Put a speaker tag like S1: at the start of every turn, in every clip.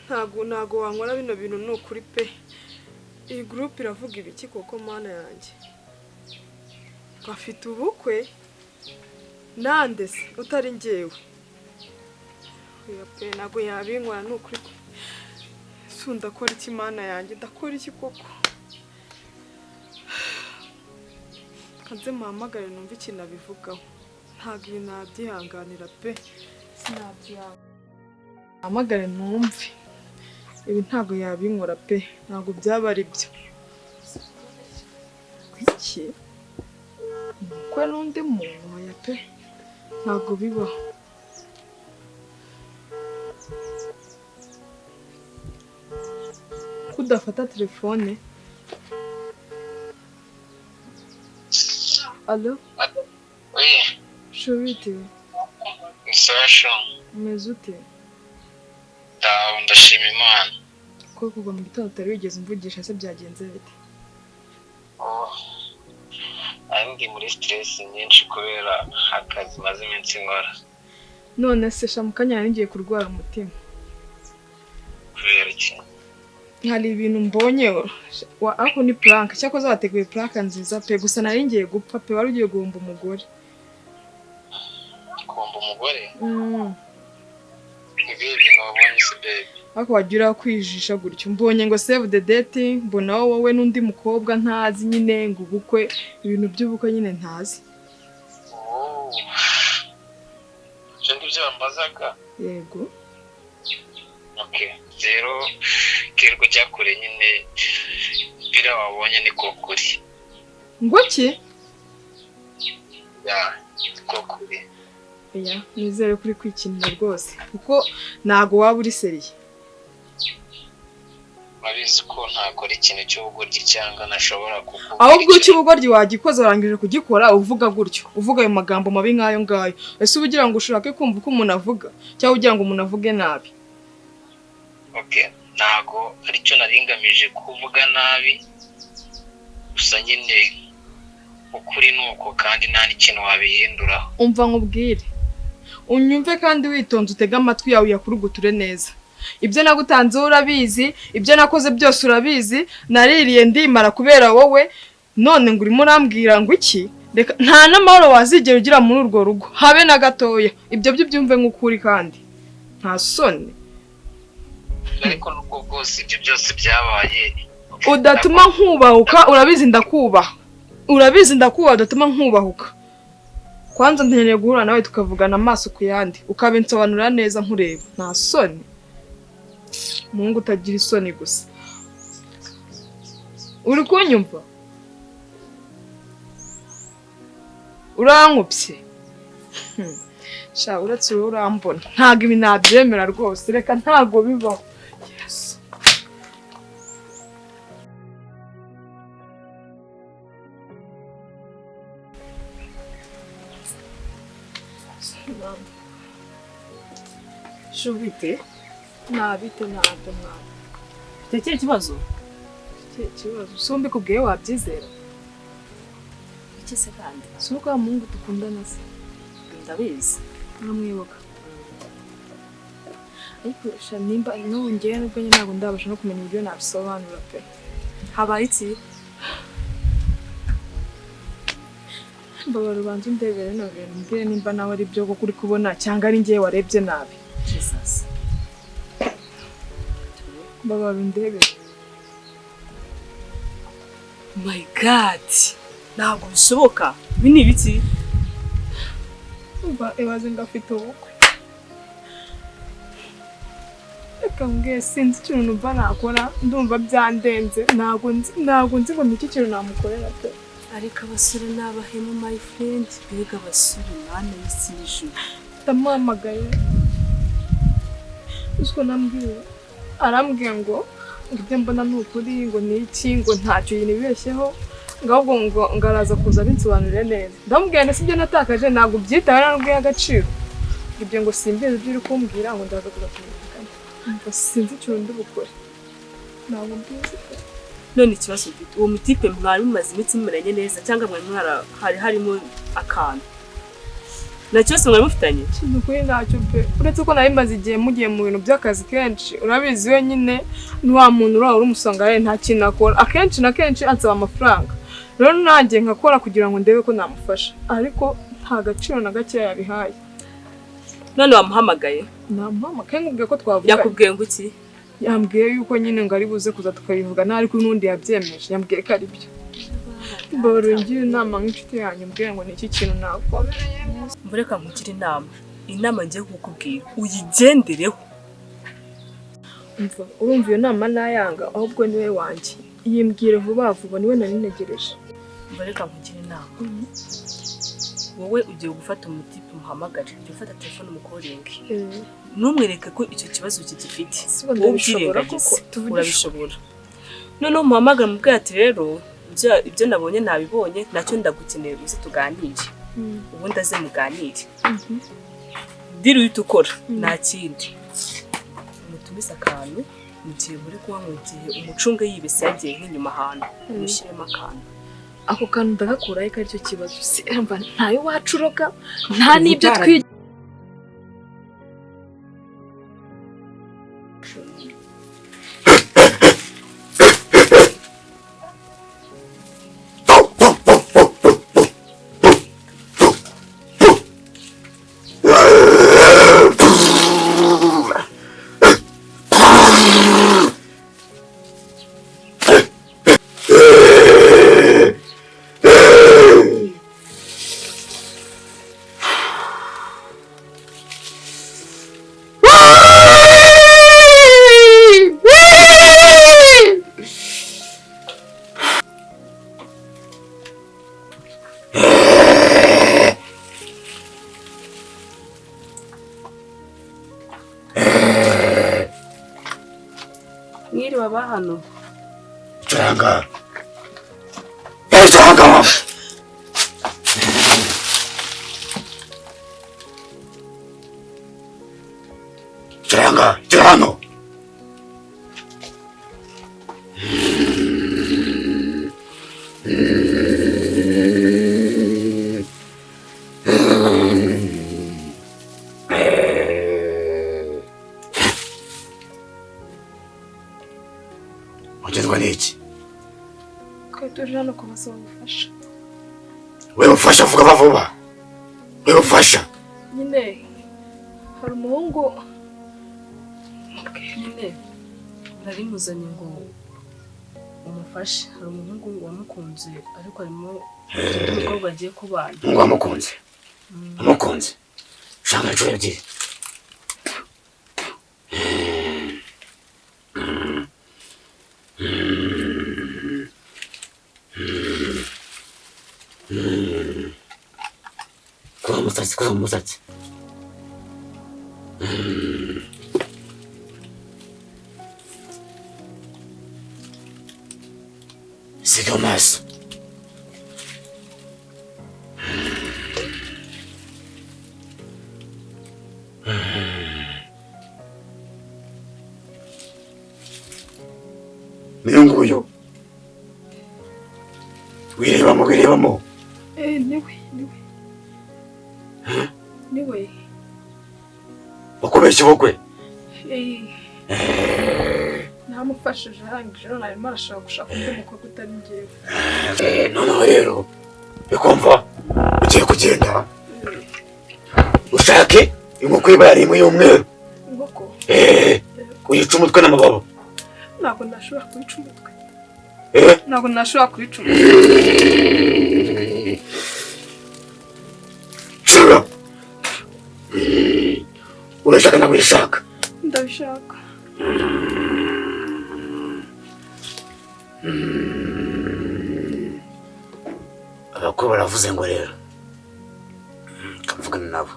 S1: ntago wankora bino bintu n'ukuri pe. Iyi group iravuga ibiki koko mana yanjye? Bafite ubukwe nande se utari njyewe. Oya pe ntago yabinkora n'ukuri. Ndakora iki mana yanjye? Ndakora iki koko? Kanze mpamagare numva ikintu abivugaho. Ntago ibi nabyihanganira pe. Sinabyihanganira. Mpamagare numve. Ibi ntago yabinkora pe. Ntago byaba ari byo. Iki? Kwe n'undi muntu oya pe. Ntago bibaho. Kudafata telefone. Allo?
S2: Oui.
S1: Shobite.
S2: Sasha.
S1: Mezute.
S2: Ndashima Imana.
S1: Ko kuva mu gitondo utari wigeze umvugisha se byagenze bite?
S2: Ndi muri stress nyinshi kubera akazi maze iminsi nkora.
S1: None se shamukanya ngiye kurwara umutima.
S2: Kubera iki?
S1: Hari ibintu mbonye ako ni prank cyakoze wateguye prank nziza pe gusa nari ngiye gupfa pe wari ugiye guhomba umugore.
S2: Kumba umugore? Ibi bintu wabonye se baby.
S1: Ako wagira kwijisha gutyo mbonye ngo save the date mbona wowe n'undi mukobwa ntazi nyine ngo ubukwe ibintu by'ubukwe nyine ntazi.
S2: Cyangwa ibyo bambazaga?
S1: Yego.
S2: Okay. Zero kirgo cyakure nyine bira wabonye ni kokuri.
S1: Ngo ki?
S2: Ya, kokuri.
S1: Oya, nizere kuri kwikinira rwose kuko nago waba uri seriye.
S2: Mabizi ko ntakora ikintu cy'ubugoryi cyangwa nashobora kukuvuga.
S1: Ahubwo cy'ubugoryi wagikoze warangije kugikora uvuga gutyo. Uvuga ayo magambo mabi nkayo ngayo. Ese ubugira ngo ushake kumva uko umuntu avuga cyangwa ugira ngo umuntu avuge nabi.
S2: Okay, nago aricyo naringamije kuvuga nabi. Gusa nyine ukuri nuko kandi nta n'ikintu wabihinduraho.
S1: Umva nkubwire. Unyumve kandi witonze utega amatwi yawe yakuruguture neza. Ibyo nagutanze urabizi, ibyo nakoze byose urabizi, naririye ndimara kubera wowe, none ngo urimo urambwira ngo iki? Reka nta namahoro wazigera ugira muri urwo rugo, habe na gatoya. Ibyo byumve nk'ukuri kandi nta soni.
S2: Ariko nuko bwose ibyo byose byabaye
S1: udatuma nkubahuka, urabizi ndakubaha. Urabizi ndakubaha udatuma nkubahuka. Kwanza nteneye guhura nawe tukavugana amaso ku yandi, ukabinsobanurira neza nkureba. Nta soni. Mungu utagira isoni gusa. Uri kunyumva? Urankubye. Sha uretse urambona. Ntago ibi nabyemera rwose. Reka ntago bibaho. Yes. Shubite. Nabite ntabwo mwana.
S3: Tekeye ikibazo?
S1: Ikibazo. Sombe kubwiye wabyizera.
S3: Iki se kandi?
S1: Suko wa Mungu dukundana se.
S3: Ndabizi.
S1: Namwibuka. Ariko nimba nongeye nubwo nyine ntabwo ndabasha no kumenya ibyo nabisobanura pe.
S3: Habaye iki?
S1: Mbabara ubanza undebere no bintu mbwire nimba nawe ari byo kuri kubona cyangwa ari ngiye warebye nabi.
S3: Jesus.
S1: Mbabara undebere.
S3: My God. Ntabwo bishoboka. Ibi ni ibiki?
S1: Umva ebaze ngafite ubukwe. Reka mbwire sinzi ikintu numva nakora, ndumva byandenze. Ntabwo nzi ngo niki kintu namukorera pe.
S3: Ariko abasore n'abahemu my friend, bega abasore mwana y'isiju.
S1: Ndamuhamagaye. Usko nambwiye. Arambwiye ngo ibyo mbona n'ukuri ngo niki ngo ntacyo yinibeshyeho. Ngahubwo ngo ngaraza kuza binsobanurire neza. Ndamubwiye sibyo natakaje ntabwo byitaye n'ubwiye agaciro. Ibyo ngo simbizi ibyo uri kumbwira ngo ndaza kuzatumvikana. Ngo sinzi icyo ndubukore. Ntabwo mbizi.
S3: None ikibazo mfite uwo mutipe mwari mumaze imitsi mumeranye neza cyangwa mwari hari harimo akantu. cyose mwari mufitanye
S1: ikintu kuri ntacyo pe uretse ko nari maze igihe mugiye mu bintu by'akazi kenshi urabizi wenyine ni wa muntu uri umusanga nta kintu akora akenshi na kenshi ansaba amafaranga rero nanjye nkakora kugira ngo ndebe ko namufasha ariko nta gaciro na gake yabihaye
S3: none wamuhamagaye
S1: namuhamagaye nkubwiye ko twavuga
S3: yakubwiye ngo iki
S1: yambwiye yuko nyine ngo ari buze kuza tukabivuga ariko n'undi yabyemeje yambwiye ko ari byo ngira inama nk'inshuti yanyu mbwira ngo ni iki kintu nakora
S3: mureka nkugire inama ngiye kukubwira uyigendereho
S1: urumva iyo nama nayanga ahubwo niwe wanjye yimbwire vuba vuba niwe nari negereje
S3: mureka nkugire inama wowe ugiye gufata umutipe muhamagare ugiye gufata telefone umukoringe numwereke ko icyo kibazo kigifite urabishobora noneho muhamagara mubwira ati rero ibyo nabonye nabibonye nacyo ndagukeneye uze tuganire ubundi aze muganire diri uhita ukora nta kindi umutumize akantu mu gihe muri kuba mu gihe umucunge yibese yagiye nk'inyuma ahantu umushyiremo akantu
S1: ako kantu ndagakuraho ko aricyo kibazo mva ntayo wacuroga nta n'ibyo twiga
S3: hano
S4: Changa. Changa.
S1: Tujana kubasaba ubufasha.
S4: Wewe ufasha vuga vuba. Wewe ufasha.
S1: Nyine hari umuhungu
S3: nyine nari muzanye ngo umufashe hari umuhungu wamukunze ariko arimo umukobwa agiye kubana.
S4: Ngo wamukunze. Umukunze. Shanga cyo yagiye. Kwa musatsi. Siga amaso. Niyo nguyo. Wirebamo.
S1: Niwe.
S4: Bakubeshye bokwe.
S1: Namufashije arangije none arimo arashaka gushaka undi mukobwa utari njyewe.
S4: Noneho rero bikumva ugiye kugenda ushake inkoko iba yari imwe y'umweru.
S1: Inkoko?
S4: Kuyica umutwe n'amababa.
S1: Ntabwo ndashobora kuyica umutwe. Ntabwo ndashobora kuyica umutwe.
S4: Chura. Urashaka nabwo ishaka?
S1: Ndabishaka.
S4: Abakuru baravuze ngo rero kamvugana nabo.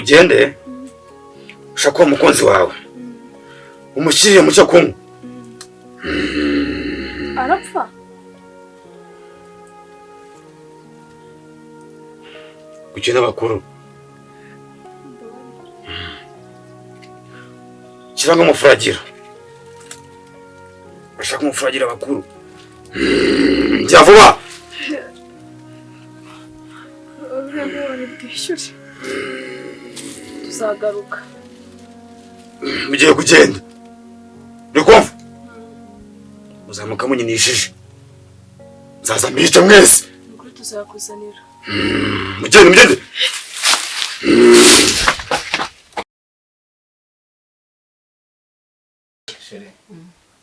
S4: ugende ushaka uwo mukunzi wawe umushyiriye mu cyo kunywa
S1: arapfa
S4: gukina abakuru kiranga umufuragira bashaka umufuragira abakuru njya vuba
S1: tuzagaruka
S4: mugiye kugenda uri kumva muzamuka munyinishije nzaza mbice mwese
S1: ukuri tuzakuzanira
S4: mugende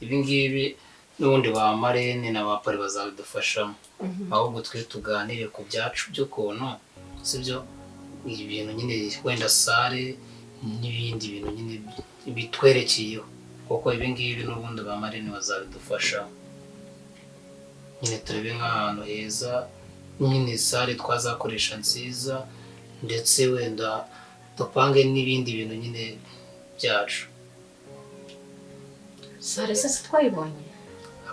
S5: ibi ngibi n'ubundi ba marene na ba pari bazabidufashamo ahubwo twe tuganire ku byacu by'ukuntu sibyo ibintu nyine wenda sare n'ibindi bintu nyine bitwerekeyeho kuko ibi ngibi n'ubundi ba marene bazabidufasha nyine turebe nk'ahantu heza nyine sare twazakoresha nziza ndetse wenda dupange n'ibindi bintu nyine byacu
S6: sare se twayibonye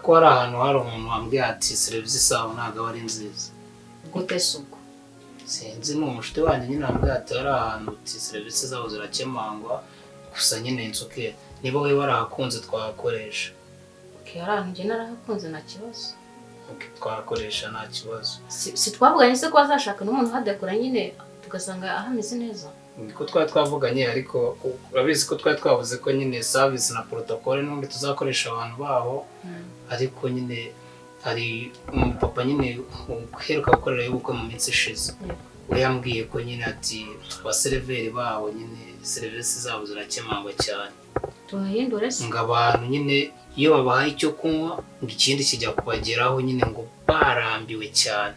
S5: ko hari ahantu hari umuntu wambwiye ati serivisi zabo ntabwo aba ari nziza
S6: gute suko
S5: sinzi ni umushuti wanjye nyine wambwiye ati hari ahantu uti serivisi zabo zirakemangwa gusa nyine insuke niba wowe warahakunze twahakoresha
S6: hari ahantu njye narahakunze nta kibazo
S5: twahakoresha nta kibazo
S6: si twavuganye se ko bazashaka n'umuntu uhadekora nyine tugasanga ahameze neza
S5: niko twari twavuganye ariko urabizi ko twari twavuze ko nyine service na protocole n'ubundi tuzakoresha abantu baho ariko nyine hari umupapa nyine uheruka gukorera y'ubukwe mu minsi ishize we yambwiye ko nyine ati abaseriveri baho nyine serivisi zabo zirakemangwa cyane
S6: tuhahindure se
S5: ngo abantu nyine iyo babahaye icyo kunywa ngo ikindi kijya kubageraho nyine ngo barambiwe cyane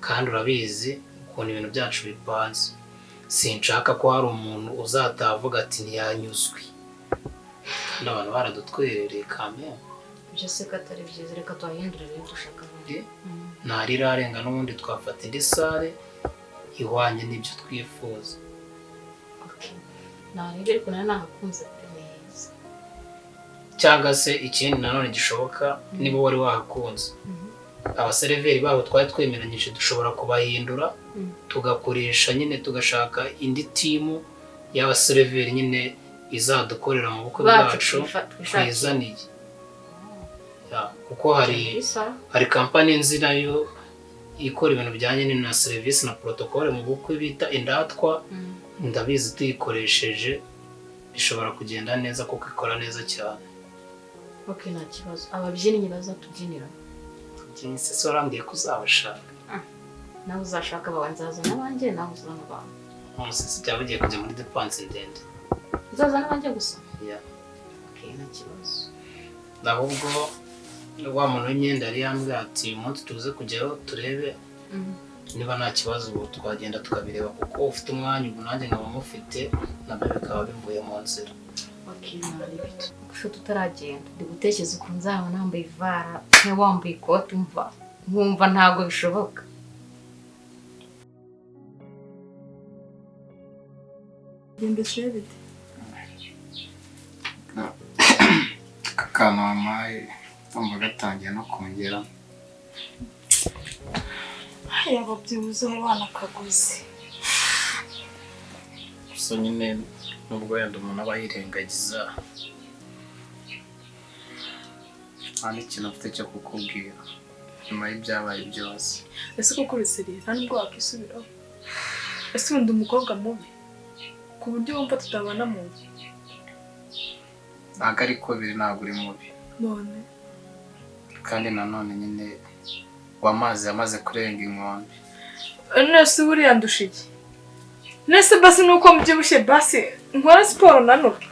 S5: kandi urabizi ukuntu ibintu byacu bipanze sinshaka ko hari umuntu uzatavuga ati ntiyanyuzwe kandi abantu baradutwerereye kamera
S6: ibyo se ko atari byiza reka tuhahindure rero dushaka
S5: ntarirarenga n'ubundi twafata indi sare ihwanye n'ibyo twifuza
S6: ntarebe ariko nayo nahakunze neza
S5: cyangwa se ikindi nanone gishoboka niba wari wahakunze abaseriveri babo twari twemeranyije dushobora kubahindura tugakoresha nyine tugashaka indi timu y'abaseriveri nyine izadukorera mu bukwe bwacu twizaniye kuko hari kampani nzi nayo ikora ibintu bijyanye na serivisi na protocole mu bukwe bita indatwa ndabizi tuyikoresheje bishobora kugenda neza kuko ikora neza cyane
S6: nta kibazo ababyinnyi bazatubyinira
S5: se warambwiye ko uzabashaka
S6: nawe uzashaka bawe nzaza n'abanjye nawe uzana abantu
S5: umusisi byaba bigiye kujya muri depanse ndende
S6: uzaza n'abanjye gusa nta kibazo
S5: ahubwo wa muntu w'imyenda yari yambwiye ati uyu munsi tuze kujyaho turebe niba nta kibazo ubu twagenda tukabireba kuko ufite umwanya ubu nanjye nkaba mufite nabyo bikaba bivuye mu nzira
S6: gusa tutaragenda ndi gutekereza ukuntu nzaba nambaye ivara cyangwa wambaye ikote nkumva ntabwo bishoboka
S5: akantu wampaye numva gatangiye no kongera
S1: yaba byibuze wari wanakaguze
S5: gusa nyine nubwo wenda umuntu aba yirengagiza nta n'ikintu afite cyo kukubwira nyuma y'ibyabaye byose
S1: ese koko bisiriye nta nubwo wakisubiraho ese ubundi umukobwa mubi ku buryo wumva tutabana mu nzu
S5: ntabwo ariko biri ntabwo uri mubi
S1: none
S5: kandi nanone nyine wamazi yamaze kurenga inkombe
S1: nese buriya ndusha iki nese basi nuko mbyibushye basi nkora siporo nanuke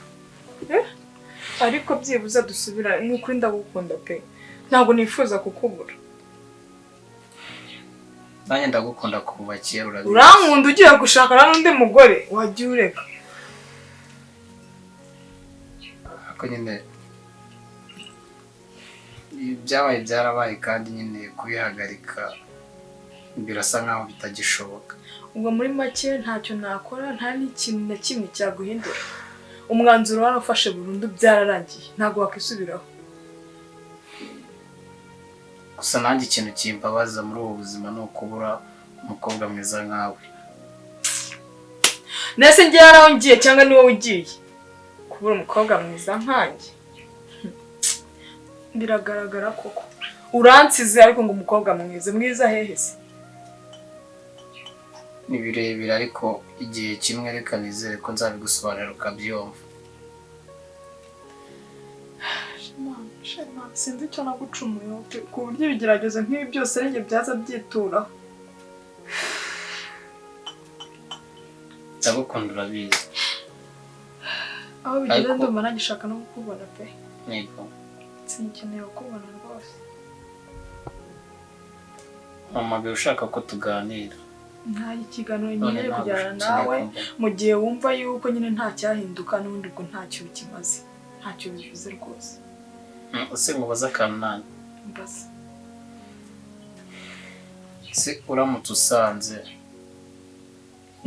S1: ariko byibuze dusubira n'ukuri ndagukunda pe ntabwo nifuza kukubura
S5: nanjye ndagukunda kuva kera urabizi
S1: urankunda ugiye gushakana n'undi mugore wajya ureka
S5: ariko nyine ibyabaye byarabaye kandi nyine kubihagarika birasa nkaho bitagishoboka.
S1: ubwo muri make ntacyo nakora, nta n'ikintu na kimwe cyaguhindura. Umwanzuro warafashe burundu, byararangiye, ntabwo wakisubiraho.
S5: Gusa nanjye ikintu kimbabaza muri ubu buzima ni ukubura umukobwa mwiza nkawe.
S1: Nese ngiye yaraho ngiye cyangwa ni wowe ugiye? Kubura umukobwa mwiza nkanjye biragaragara koko. Uransize ariko ngo umukobwa mwiza hehe se?
S5: Ni birebire ariko igihe kimwe reka nizere ko nzabigusobanurira ukabyumva.
S1: Sinzi icyo nagucumuye ku buryo ibigeragezo nk'ibi byose rege byaza byituraho.
S5: Ndagukunda urabizi.
S1: Aho bigeze ndumva nagishaka no kukubona pe.
S5: Yego.
S1: Sinkeneye kukubona rwose.
S5: Mama ushaka ko tuganira.
S1: Nta ikiganiro nyine kujyana nawe mu gihe wumva yuko nyine nta cyahinduka n'ubundi ubwo ntacyo bikimaze. Ntacyo bivuze rwose.
S5: Ese mubaza akantu nani?
S1: Mbaza.
S5: Se uramutse usanze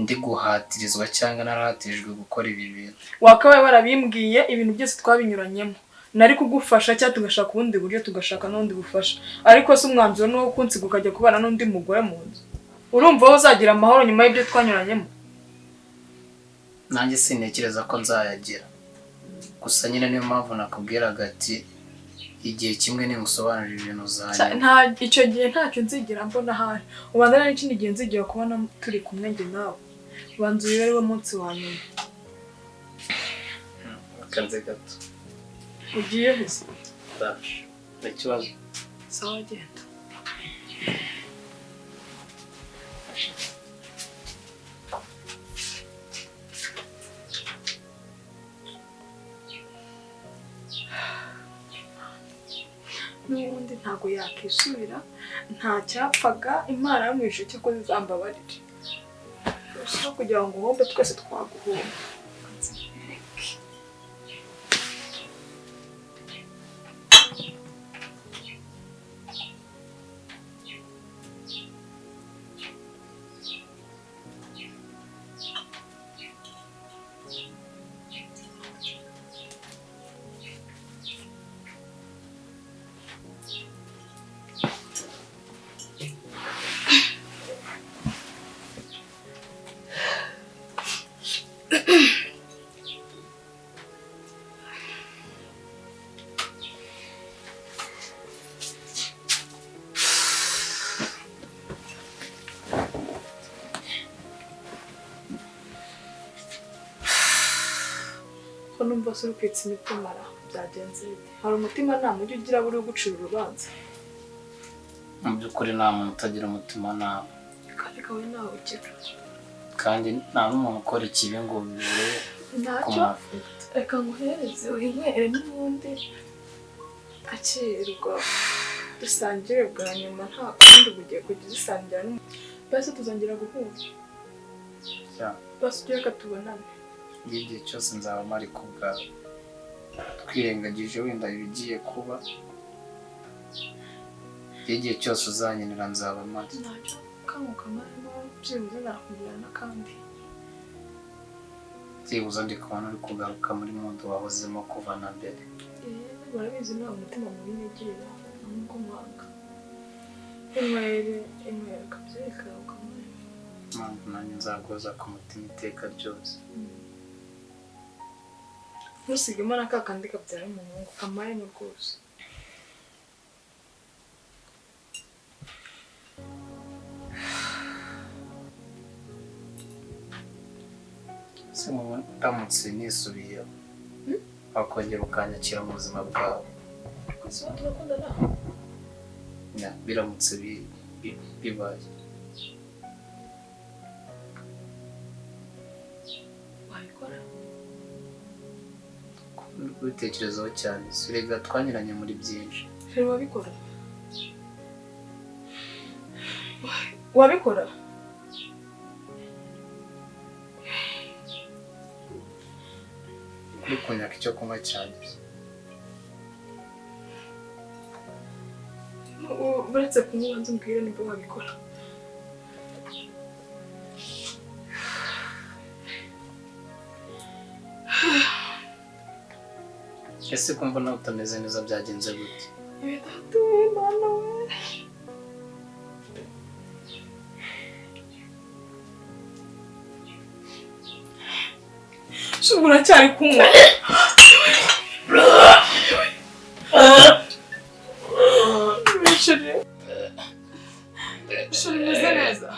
S5: ndi guhatirizwa cyangwa narahatirijwe gukora ibi bintu,
S1: wakabaye barabimbwiye ibintu byose twabinyuranyemo, nari kugufasha cyangwa tugashaka ubundi buryo, tugashaka n'undi bufasha. Ariko se umwanzuro ni wo kunsiga ukajya kubana n'undi mugore mu nzu. Urumva aho uzagira amahoro nyuma y'ibyo twanyuranyemo?
S5: nanjye sintekereza ko nzayagira. Gusa nyine niyo mpamvu nakubwiraga ati igihe kimwe nimusobanurira ibintu zanyu.
S1: Nta icyo gihe ntacyo nzigira mbona hari. Ubanza n'ikindi gihe nzigira kubona turi kumwe njye nawe. Ubanza uyu ari wo munsi wa nyuma.
S5: Kanze gato.
S1: Ugiye hese?
S5: Ndaje. N'ikibazo.
S1: Sawa genda. N'ubundi ntabwo yakisubira, nta cyapfaga, Imana yamwishe cyo ko zizambabarira. Gusa kugira ngo uhombe twese twaguhomba. Numva se urukitse imitima byagenze bite? Hari umutima nta mujyi ugira buri gucira urubanza.
S5: Mu by'ukuri nta muntu utagira umutima nawe.
S1: Kandi kawe nawe ugira.
S5: Kandi nta n'umuntu ukora ikibi ngo bibure kumwafekita.
S1: Reka nguhereze winywere n'ubundi akirwa dusangire bwa nyuma, nta kundi bugiye kujya dusangira n'umuntu. Basi tuzongera guhura. Basi ugiye katubonane.
S5: Igihe cyose nzaba mari kubwawe, twirengagije wenda ibigiye kuba. Igihe cyose uzanyenera nzaba mari.
S1: Ntacyo kanguka marimo byibuze nakubwira n'akandi.
S5: Byibuze ndi kubona uri kugaruka muri mundo wahozemo kuva na mbere.
S1: Barabizi nta umutima mubi nigirira nubwo mwanga. Inywere kabyereka ukamara.
S5: Mpamvu nanjye nzagoza ku mutima iteka ryose.
S1: Ntusigemo n'akakandi kabyara umuhungu kamaremo rwose.
S5: Se ndamutse nisubiyeho wakongera ukanyakira mu buzima bwawe. Biramutse bibaye
S1: wabikora?
S5: Ubitekerezaho cyane, surega twanyuranye muri byinshi.
S1: Rero wabikora? Wabikora?
S5: Uri kunyaka icyo kunywa cyane.
S1: Uretse kunywa nzi umbwire nibwo wabikora.
S5: ese kumva nawe utameze neza byagenze gute?
S1: Data Mana we. Shubura cyari kunywa. Shuri meze neza.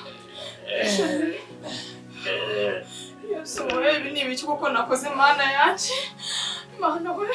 S1: Yesu we, ibi ni ibiki koko nakoze Mana yanjye? Mana we.